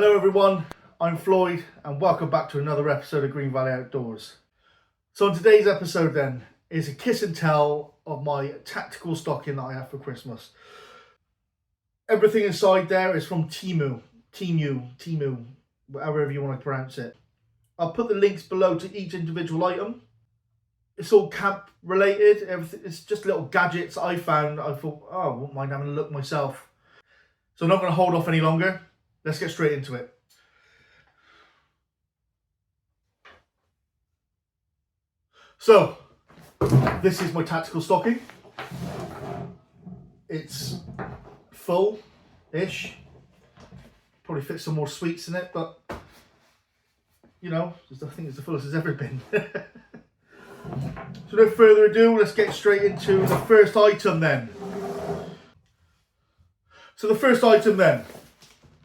Hello everyone, I'm Floyd and welcome back to another episode of Green Valley Outdoors. So on today's episode then is a kiss and tell of my tactical stocking that I have for Christmas. Everything inside there is from Temu, however you want to pronounce it. I'll put the links below to each individual item. It's all camp related, everything. It's just little gadgets I found. I thought, oh, I wouldn't mind having a look myself. So I'm not going to hold off any longer. Let's get straight into it. So, this is my tactical stocking. It's full-ish. Probably fit some more sweets in it, but you know, I think it's the fullest it's ever been. So no further ado, let's get straight into the first item then. So the first item then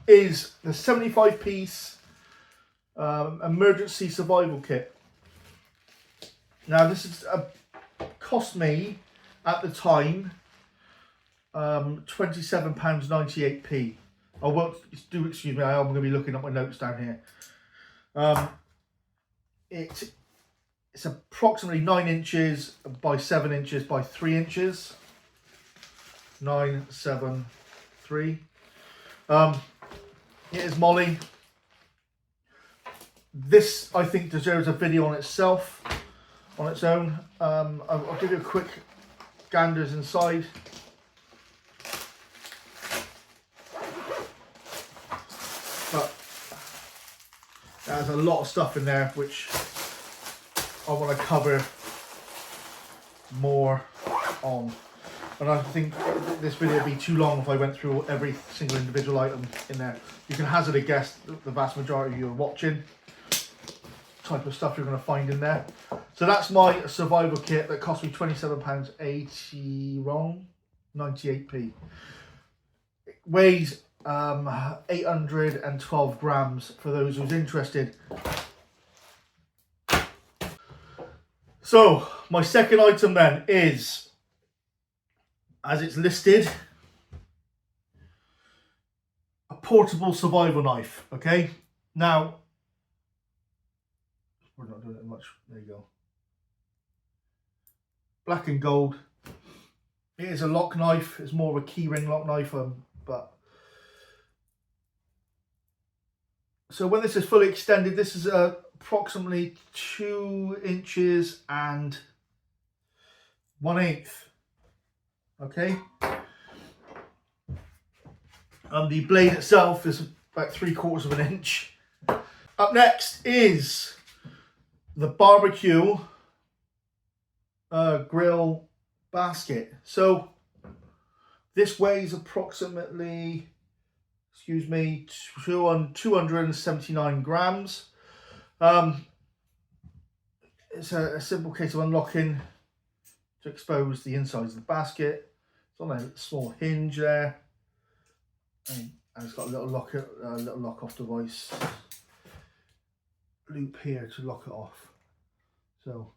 is the 75-piece emergency survival kit. Now this is cost me at the time £27.98p. I won't do, excuse me, I am going to be looking at my notes down here. It's approximately 9 inches by 7 inches by 3 inches. 9, 7, 3. It is molle. This I think deserves a video on itself, on its own. I'll give you a quick ganders inside. But there's a lot of stuff in there which I want to cover more on. And I think this video would be too long if I went through every single individual item in there. You can hazard a guess the vast majority of you are watching type of stuff you're going to find in there. So that's my survival kit that cost me £27.80 wrong, 98p. It weighs 812 grams for those who's interested. So my second item then is, as it's listed, a portable survival knife. Okay, now we're not doing it much. There you go. Black and gold. It is a lock knife. It's more of a key ring lock knife, but so when this is fully extended, this is approximately 2 inches and 1/8. Okay, and the blade itself is about 3/4 of an inch. Up next is the barbecue grill basket. So this weighs approximately, excuse me, 279 grams. It's a simple case of unlocking to expose the insides of the basket. It's on a small hinge there, and it's got a little lock off device loop here to lock it off. So,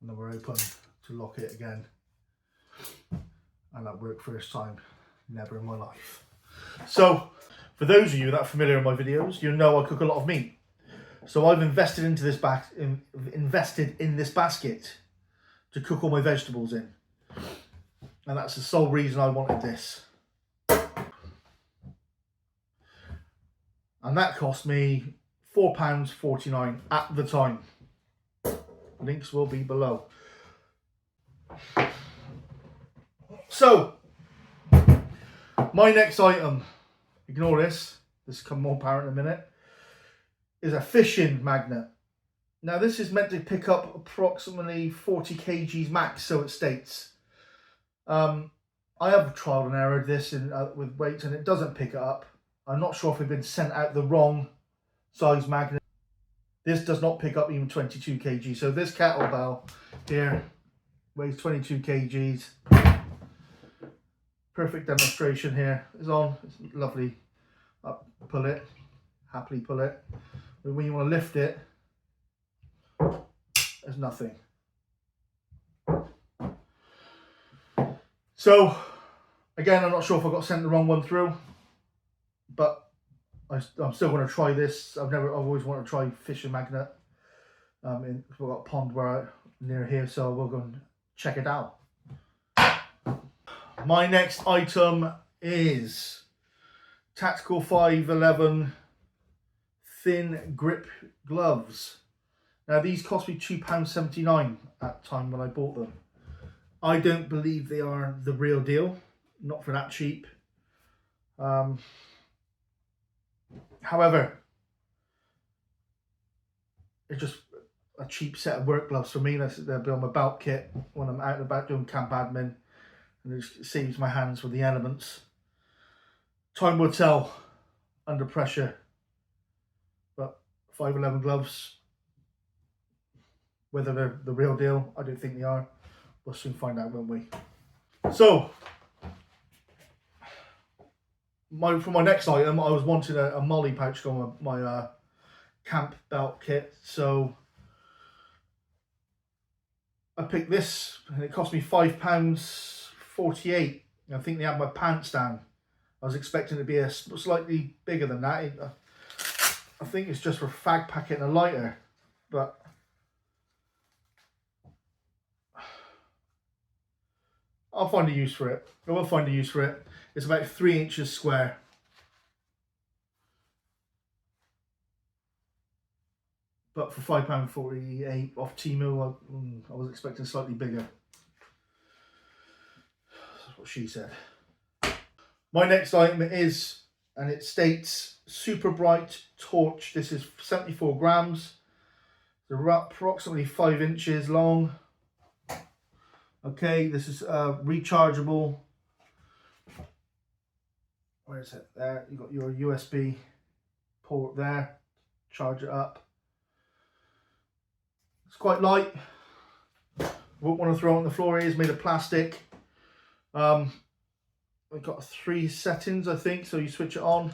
and then we're open to lock it again. And that worked first time, never in my life. So, for those of you that are familiar with my videos, you know I cook a lot of meat. So I've invested into this invested in this basket to cook all my vegetables in, and that's the sole reason I wanted this. And that cost me £4.49 at the time. Links will be below. So my next item, ignore this will become more apparent in a minute, is a fishing magnet. Now this is meant to pick up approximately 40 kgs max, so it states. I have trial and errored this with weights and it doesn't pick it up. I'm not sure if we've been sent out the wrong size magnet. This does not pick up even 22 kg. So this kettlebell here weighs 22 kgs. Perfect demonstration here. It's on. It's lovely. Up, pull it. Happily pull it. But when you want to lift it, there's nothing. So again, I'm not sure if I got sent the wrong one through. but I'm still going to try this. I've always wanted to try fishing magnet. We've got a pond near here, so we'll go and check it out. My next item is Tactical 511 thin grip gloves. Now these cost me £2.79 at the time when I bought them. I don't believe they are the real deal, not for that cheap. However, it's just a cheap set of work gloves for me. They'll be on my belt kit when I'm out and about doing camp admin, and it just saves my hands with the elements. Time will tell under pressure, but 511 gloves, whether they're the real deal, I don't think they are. We'll soon find out, won't we? So, for my next item, I was wanting a molle pouch to go on my camp belt kit, so I picked this, and it cost me £5.48. I think they had my pants down. I was expecting it to be a slightly bigger than that. I think it's just for fag packet and a lighter, but I'll find a use for it. I will find a use for it. It's about 3 inches square. But for £5.48 off Temu, I was expecting slightly bigger. That's what she said. My next item is, and it states, Super Bright Torch. This is 74 grams. They're approximately 5 inches long. Okay, this is rechargeable. Where is it? There, you got your USB port there. Charge it up. It's quite light. Won't want to throw it on the floor. It is made of plastic. We've got 3 settings, I think. So you switch it on.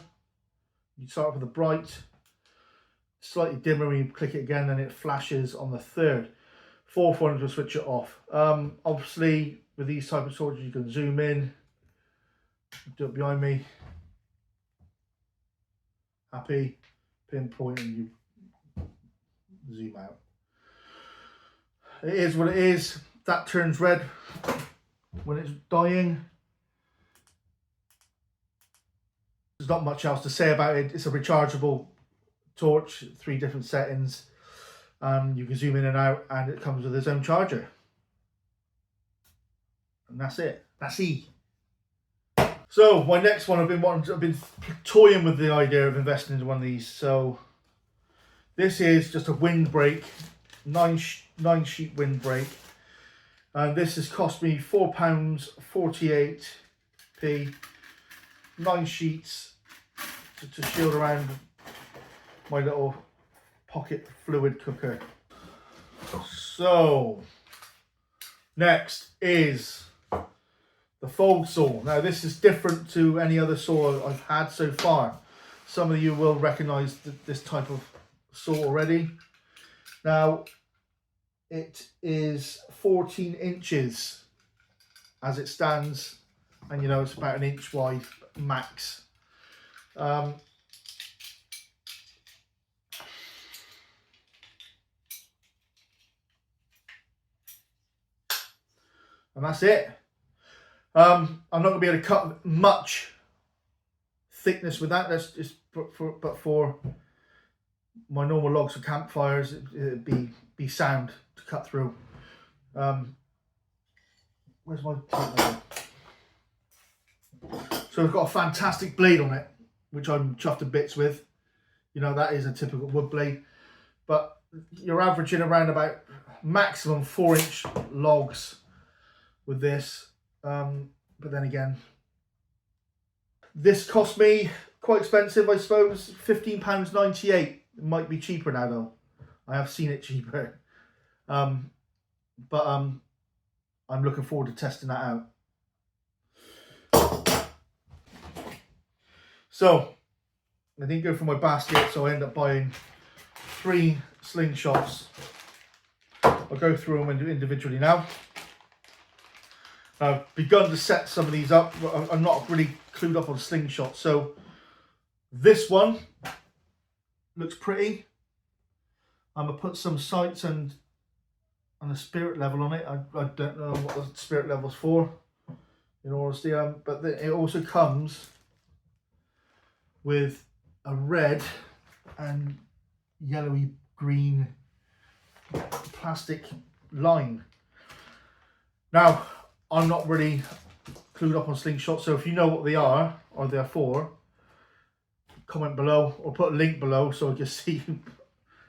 You start with the bright. Slightly dimmer when you click it again, and it flashes on the 3rd. 4th one to switch it off. Obviously, with these type of torches, you can zoom in. Do it behind me. Happy. Pinpoint, and you zoom out. It is what it is. That turns red when it's dying. There's not much else to say about it. It's a rechargeable torch, 3 different settings. You can zoom in and out, and it comes with its own charger. And that's it. That's E. So my next one, I've been toying with the idea of investing into one of these. So this is just a windbreak, 9 sheet windbreak, and this has cost me £4.48. 9 sheets to shield around my little pocket fluid cooker. So next is the fold saw. Now this is different to any other saw I've had so far. Some of you will recognize this type of saw already. Now it is 14 inches as it stands, and you know it's about 1 inch wide max. And that's it. I'm not going to be able to cut much thickness with that. That's just but for my normal logs for campfires, it'd be sound to cut through. Where's my tape? So it's got a fantastic blade on it, which I'm chuffed to bits with. You know, that is a typical wood blade, but you're averaging around about maximum 4-inch logs with this. But then again, this cost me quite expensive, I suppose, £15.98. It might be cheaper now though. I have seen it cheaper. I'm looking forward to testing that out. So I didn't go for my basket, so I ended up buying 3 slingshots. I'll go through them individually now. I've begun to set some of these up. I'm not really clued up on slingshots, so This one looks pretty. I'm gonna put some sights and a spirit level on it. I don't know what the spirit level's for, in all honesty, but it also comes with a red and yellowy green plastic line. Now, I'm not really clued up on slingshots, so if you know what they are or they're for, comment below or put a link below so I can see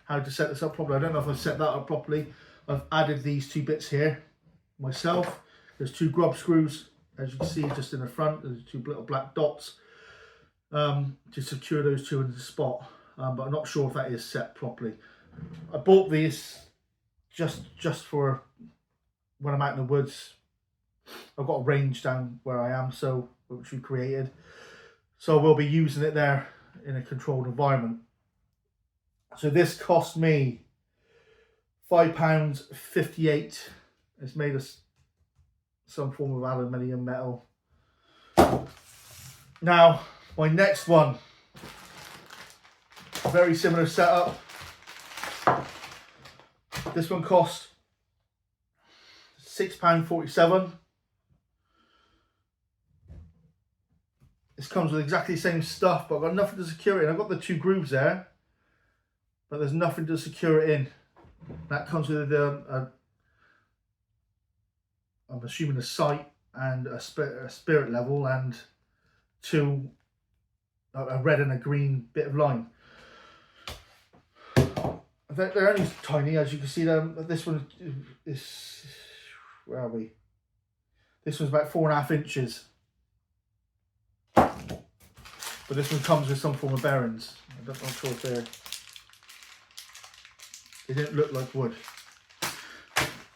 how to set this up properly. I don't know if I've set that up properly. I've added these two bits here myself. There's two grub screws, as you can see, just in the front. There's two little black dots to secure those two into the spot, but I'm not sure if that is set properly. I bought these just for when I'm out in the woods. I've got a range down where I am, so which we created, so we'll be using it there in a controlled environment. So this cost me £5.58. It's made of some form of aluminium metal. Now, my next one, very similar setup. This one cost £6.47. This comes with exactly the same stuff, but I've got nothing to secure it in. I've got the two grooves there, but there's nothing to secure it in. That comes with I'm assuming a sight and a spirit level and a red and a green bit of line. They're only tiny, as you can see. This one is, where are we? This one's about 4.5 inches. But this one comes with some form of bearings. I'm not sure if they didn't look like wood.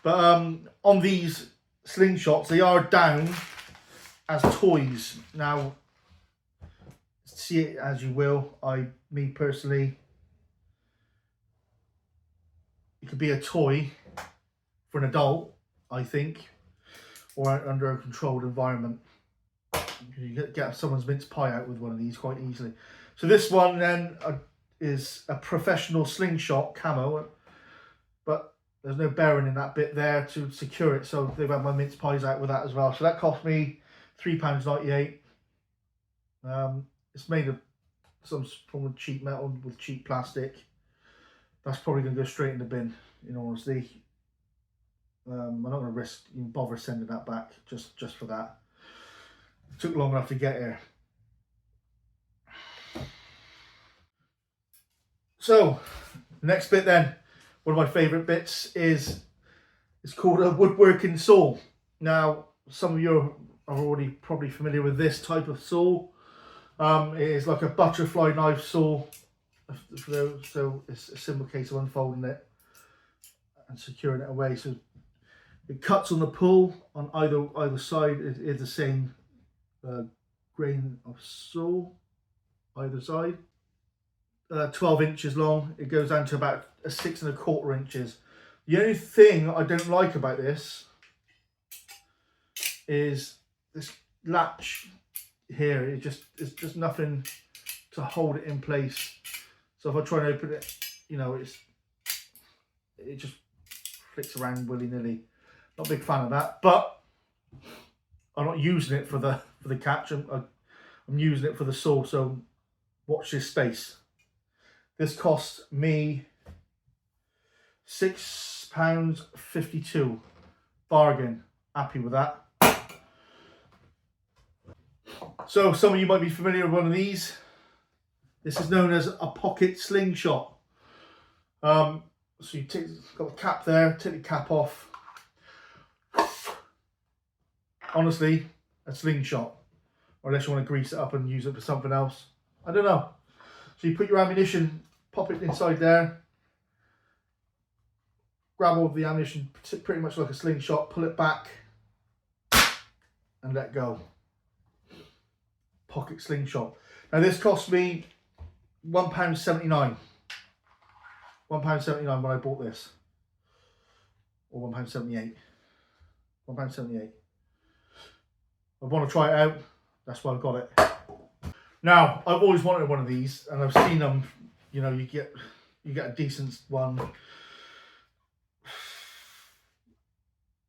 But on these slingshots, they are down as toys. Now, see it as you will. Me personally, it could be a toy for an adult, I think, or under a controlled environment. You get someone's mince pie out with one of these quite easily. So this one then is a professional slingshot camo, but there's no bearing in that bit there to secure it, so they've had my mince pies out with that as well. So that cost me £3.98. It's made of some form of cheap metal with cheap plastic. That's probably going to go straight in the bin, in all honesty. I'm not going to risk even bother sending that back just for that. It took long enough to get here. So, next bit then, one of my favourite bits it's called a woodworking saw. Now, some of you are already probably familiar with this type of saw. It is like a butterfly knife saw, so it's a simple case of unfolding it and securing it away. So it cuts on the pull on either side. It is the same grain of saw either side. 12 inches long. It goes down to about 6¼ inches. The only thing I don't like about this is this latch here. It's just nothing to hold it in place. So if I try and open it, it just flicks around willy-nilly. Not a big fan of that, but I'm not using it for the catch. I'm using it for the saw. So watch this space. This cost me £6.52. Bargain. Happy with that. So some of you might be familiar with one of these. This is known as a pocket slingshot. So you got the cap there, take the cap off. Honestly, a slingshot. Or unless you want to grease it up and use it for something else. I don't know. So you put your ammunition, pop it inside there. Grab all of the ammunition, pretty much like a slingshot, pull it back and let go. Pocket slingshot. Now this cost me £1.79. £1.79 when I bought this. Or £1.78. £1.78. I want to try it out. That's why I got it. Now, I've always wanted one of these, and I've seen them. You know, you get a decent one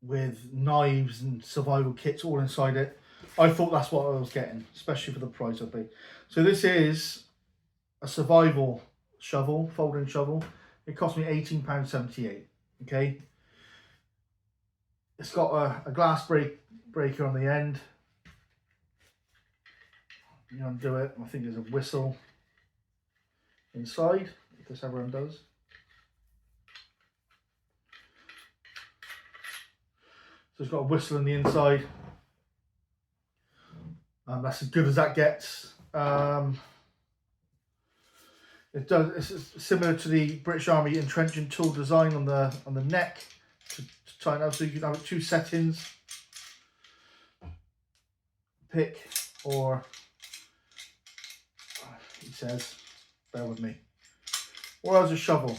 with knives and survival kits all inside it. I thought that's what I was getting, especially for the price I paid. So this is a survival shovel, folding shovel. It cost me £18.78. Okay. It's got a glass breaker on the end. You undo it. I think there's a whistle inside, if this ever undoes. So it's got a whistle on the inside. That's as good as that gets. It's similar to the British Army entrenching tool design on the neck to tighten up, so you can have 2 settings. Pick, or he says, bear with me, or as a shovel.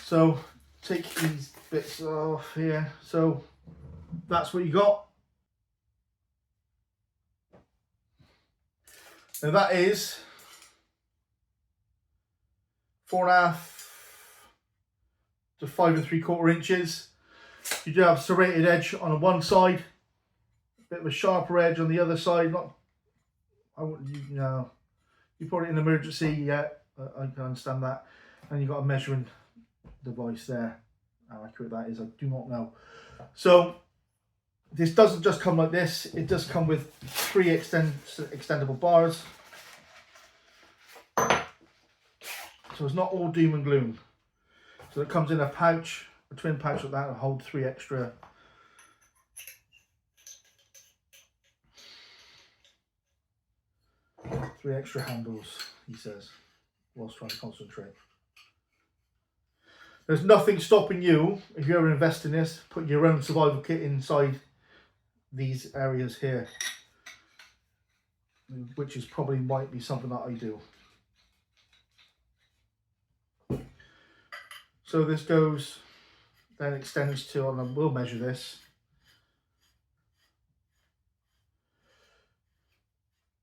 So take these bits off here. So that's what you got. Now that is 4.5 to 5 3/4 inches. You do have serrated edge on one side, a bit of a sharper edge on the other side. Not, you put it in emergency, yeah, I can understand that. And you've got a measuring device there. How accurate that is, I do not know. So this doesn't just come like this, it does come with 3 extendable bars. So it's not all doom and gloom. So it comes in a pouch, a twin pouch like that, and hold 3 extra handles, he says, whilst trying to concentrate. There's nothing stopping you, if you ever invest in this, put your own survival kit inside these areas here, which is probably might be something that I do. So this goes, then extends to, and we'll measure this.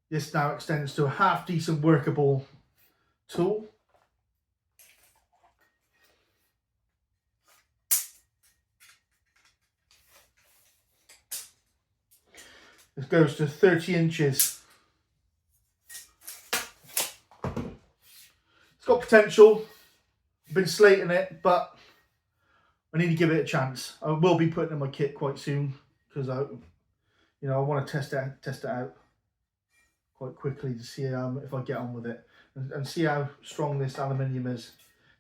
This now extends to a half decent workable tool. This goes to 30 inches. It's got potential. I've been slating it, but I need to give it a chance. I will be putting it in my kit quite soon because I want to test it out quite quickly to see if I get on with it and see how strong this aluminium is.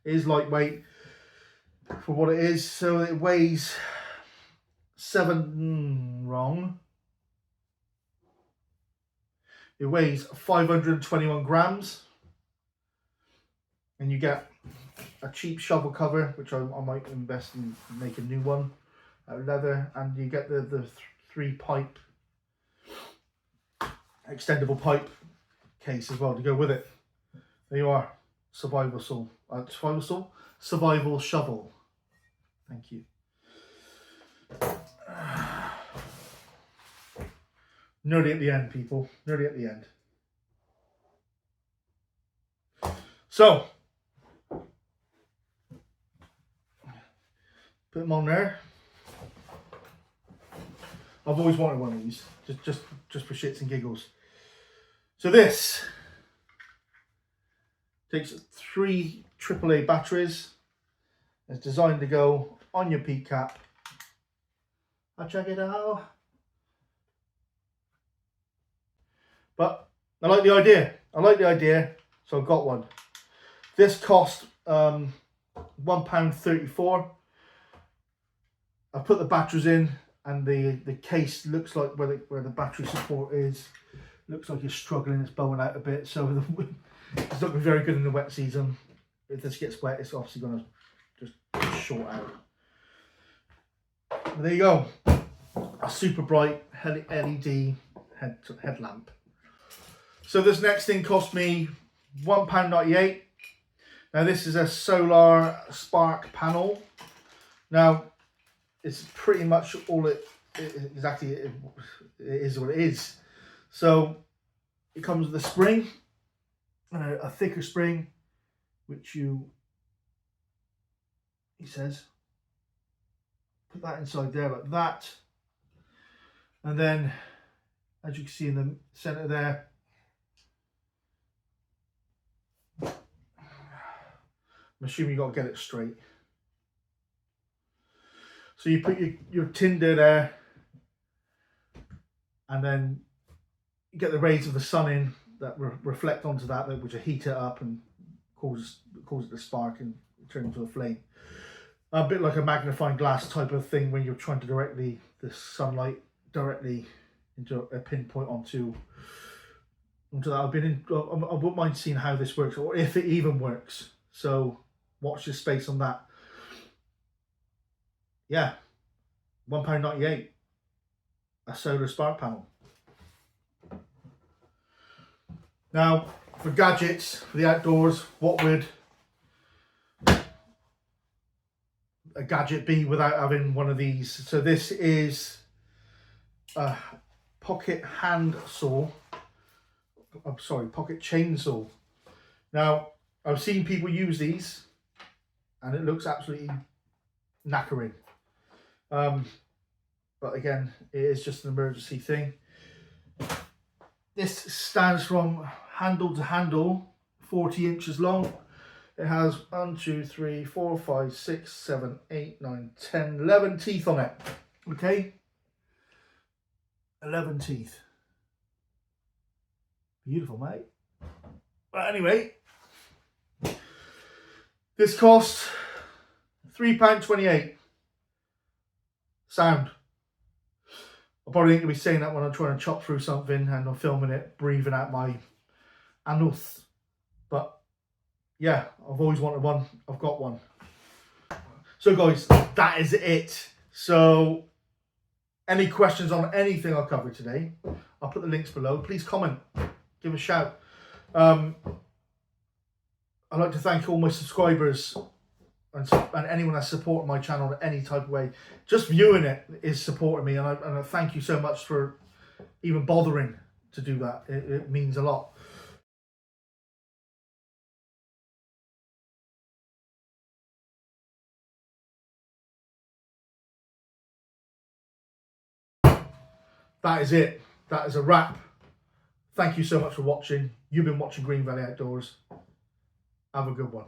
It is lightweight for what it is, so it weighs It weighs 521 grams, and you get a cheap shovel cover, which I might invest in, make a new one out of leather, and you get the 3 pipe extendable pipe case as well to go with it. There you are, survival shovel. Thank you. Nearly at the end, people. Nearly at the end. So put them on there. I've always wanted one of these, just for shits and giggles. So this takes 3 AAA batteries. It's designed to go on your peak cap. I'll check it out. But I like the idea. So I got one. This cost £1.34. I put the batteries in, and the case looks like where the battery support is. Looks like it's struggling, it's bowing out a bit. So it's not going to be very good in the wet season. If this gets wet, it's obviously going to just short out. But there you go. A super bright LED headlamp. So this next thing cost me £1.98. Now this is a solar spark panel. Now it's pretty much all it is what it is. So it comes with a spring, and a thicker spring, which he says, put that inside there like that. And then, as you can see in the center there, I'm assuming you got to get it straight. So you put your tinder there, and then you get the rays of the sun in that reflect onto that, which will heat it up and cause it to spark and turn into a flame. A bit like a magnifying glass type of thing when you're trying to direct the sunlight directly into a pinpoint onto that. I wouldn't mind seeing how this works, or if it even works. So watch this space on that. Yeah, £1.98, a solar spark panel. Now, for gadgets, for the outdoors, what would a gadget be without having one of these? So this is a pocket hand saw. I'm sorry, pocket chainsaw. Now, I've seen people use these, and it looks absolutely knackering. But again, it is just an emergency thing. This stands from handle to handle, 40 inches long. It has 1, 2, 3, 4, 5, 6, 7, 8, 9, 10, 11 teeth on it. Okay? 11 teeth. Beautiful, mate. But anyway, this costs £3.28. Sound. I probably ain't gonna be saying that when I'm trying to chop through something and I'm filming it, breathing out my anus. But yeah, I've always wanted one. I've got one. So guys, that is it. So any questions on anything I'll cover today, I'll put the links below. Please comment, give a shout. I'd like to thank all my subscribers and anyone that's supported my channel in any type of way. Just viewing it is supporting me, and I thank you so much for even bothering to do that. It means a lot. That is it. That is a wrap. Thank you so much for watching. You've been watching Green Valley Outdoors. Have a good one.